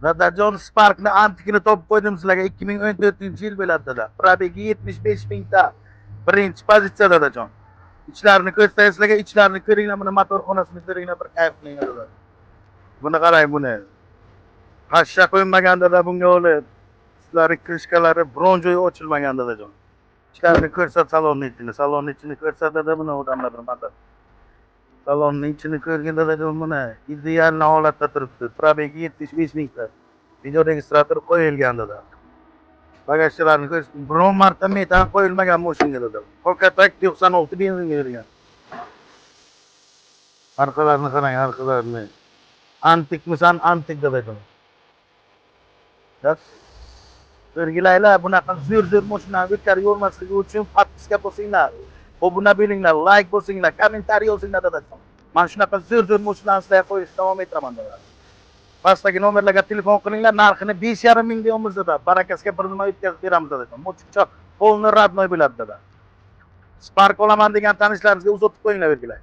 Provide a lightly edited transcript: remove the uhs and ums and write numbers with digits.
Dadajon Spark'ni antikini topib qo'ydim sizlarga 2014-yil bo'ladi dada. Probegi 75 mingta. Birinchi pozitsiya dadajon. İçlarini ko'rsatay sizlarga, ichlarini ko'ringlar, mana motor xonasini ko'ringlar, bir kayf qilinglar dada. Buni qarang buni. Pashsha qo'ymagan dada bunga olib. Sizlarni krishkalari bronzoy ochilmagan dadajon. İçlarini ko'rsat salonning ichini ko'rsat dada buni odamlar bilmadi. Salonning ichini ko'rgin dadajon buni. Ideal holatda turibdi. Probegi 75 mingta. Video registrator qo'yilgan dada. Bagajlarni ko'rsin. Biron marta metan qo'yilmagan mashinaga dada. Qo'lkatak 96 benzinga bergan. Arkalarını qarang, arkalarını. Antikmisan, antik dadajon. Sevgilaylar, bunaqa zo'r mashinani o'tkazib yormasligi uchun podpiska bosinglar. Obuna bo'linglar, like bosinglar, kommentariy yozinglar dadajon. Men shunaqa zo'r mashinani sizlarga qo'yishda davom etaman dadajon. Pastdagi nomerlarga telefon qilinglar, narxini 5,5 ming deymiz dada. Barakasiga bir nima yetkazib beramiz dadajon. Mochikcha polni radnoy bo'ladi dada. Spark olaman degan tanishlaringizga uzatib qo'yinglar belgilar.